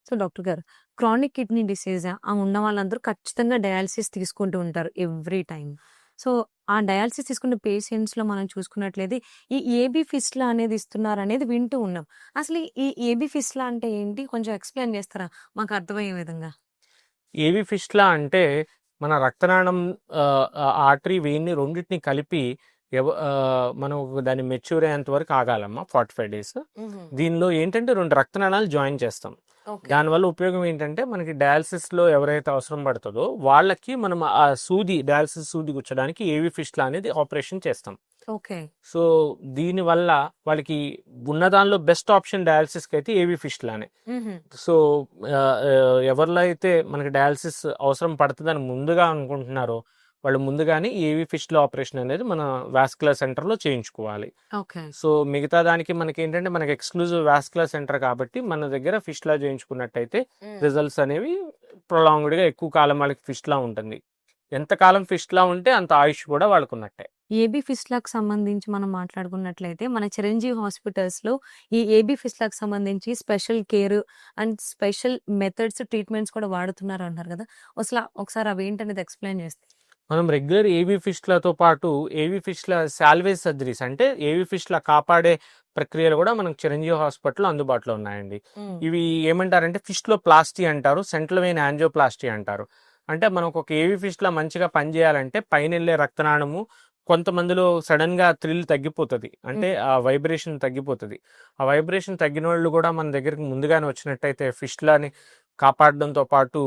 So doctor గారు, chronic kidney disease ఉన్న వాళ్ళందరూ ఖచ్చితంగా డయాలిసిస్ తీసుకుంటూ ఉంటారు ఎవ్రీ టైమ్. సో, ఆ డయాలిసిస్ తీసుకున్న పేషెంట్స్‌లో మనం చూసుకున్నట్లయితే ఈ ఏబీ ఫిస్టులా అనేది ఇస్తున్నారనేది వింటూ ఉన్నాం. అసలు ఈ ఏబీ ఫిస్టులా అంటే ఏంటి? కొంచెం ఎక్స్‌ప్లెయిన్ చేస్తారా? మాకు అర్థమయ్యే విధంగా. ఏవి ఫిస్టులా అంటే మన రక్తనాళం ఆర్టరీ, వెయిన్‌ని రెండిటిని కలిపి మనం దాన్ని మెచ్యూర్ అయ్యేంత వరకు ఆగాలమ్మా 45 డేస్. హుహు. దీనిలో ఏంటంటే 2 రక్తనాళాలు జాయిన్ చేస్తాం. ఓకే. దానివల్ల ఉపయోగం ఏంటంటే మనకి డయాలిసిస్‌లో ఎవరైతే అవసరం పడుతదో వాళ్ళకి మనం ఆ డయాలిసిస్ సూది గుచ్చడానికి ఏవి ఫిస్టులా అనేది ఆపరేషన్ చేస్తాం. ఓకే. సో, దీనివల్ల వాళ్ళకి ఉన్న దానిలో బెస్ట్ ఆప్షన్ డయాలిసిస్‌కి అయితే ఏవి ఫిస్టులానే. హుహు. సో, ఎవరిలో అయితే మనకి డయాలిసిస్ అవసరం పడుతుందని ముందుగా అనుకుంటున్నారో, వాళ్ళు ముందుగానే ఏవి ఫిస్టులా ఆపరేషన్ అనేది మన వాస్కులర్ సెంటర్‌లో చేయించుకోవాలి. ఓకే. సో, మిగతా దానికి మనకేంటంటే మనకి ఎక్స్‌క్లూజివ్ వాస్కులర్ సెంటర్ కాబట్టి మన దగ్గర ఫిస్టులా చేయించుకున్నట్టయితే హ్మ్. రిజల్ట్స్ అనేవి ప్రొలాంగ్డ్‌గా ఎక్కువ కాలం వాళ్ళకి ఫిస్టులా ఉంటుంది. ఎంత కాలం ఫిస్టులా ఉంటే అంత ఆయుష్ కూడా వాళ్ళకున్నట్టే. ఏబీ ఫిస్టులాకి సంబంధించి మనం మాట్లాడుకున్నట్లయితే మన చిరంజీవి హాస్పిటల్స్‌లో ఈ ఏబీ ఫిస్టులాకి సంబంధించి special care and special methods, treatments కూడా వాడుతున్నారంటున్నారు కదా! అసల ఒకసారి అవేంటనేది ఎక్స్‌ప్లెయిన్ చేస్తే. మనం రెగ్యులర్ ఏవీ ఫిస్టులతో పాటు ఏవీ ఫిస్టుల సాల్వేజ్ సర్జరీస్ అంటే ఏవీ ఫిస్టుల కాపాడే ప్రక్రియలు కూడా మనకు చిరంజీవి హాస్పిటల్‌లో అందుబాటులో ఉన్నాయండి. హ్మ్. ఇవి ఏమంటారంటే ఫిస్టులోప్లాస్టీ అంటారు. సెంట్రల్ వెయిన్ యాంజియోప్లాస్టీ అంటారు. అంటే మనకు ఒక ఏవీ ఫిస్టులా మంచిగా పనిచేయాలంటే పైనెళ్ళే రక్తనాళము కొంతమందిలో సడన్‌గా థ్రిల్ తగ్గిపోతది. అంటే హ్మ్. ఆ వైబ్రేషన్ తగ్గిపోతది. ఆ వైబ్రేషన్ తగ్గినోళ్ళు కూడా మన దగ్గరికి ముందుగానే వచ్చినట్టయితే ఫిస్టులాని కాపాడడంతో పాటు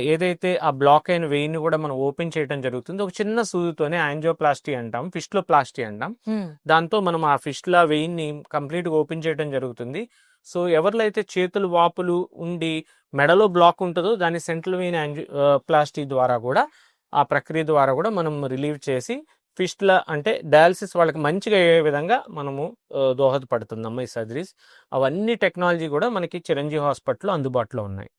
ఏదైతే ఆ బ్లాక్ అయిన వెయిన్‌ని కూడా మనం ఓపెన్ చేయడం జరుగుతుంది. ఒక చిన్న సూదితోనే యాంజియోప్లాస్టీ అంటాం. ఫిస్టులోప్లాస్టీ అంటాం. హ్మ్. దాంతో మనం ఆ ఫిస్టులా వెయిన్‌ని కంప్లీట్‌గా ఓపెన్ చేయడం జరుగుతుంది. సో, ఎవరిలో అయితే చేతులు వాపులు ఉండి మెడలో బ్లాక్ ఉంటదో దాన్ని సెంట్రల్ వెయిన్ ప్లాస్టీ ద్వారా కూడా ఆ ప్రక్రియ ద్వారా కూడా మనం రిలీవ్ చేసి ఫిస్టులా అంటే డయాలిసిస్ వాళ్ళకి మంచిగా అయ్యే విధంగా మనము దోహదపడుతుందమ్మా ఈ సర్జరీస్. అవన్నీ టెక్నాలజీ కూడా మనకి చిరంజీవి హాస్పిటల్‌లో అందుబాటులో ఉన్నాయి.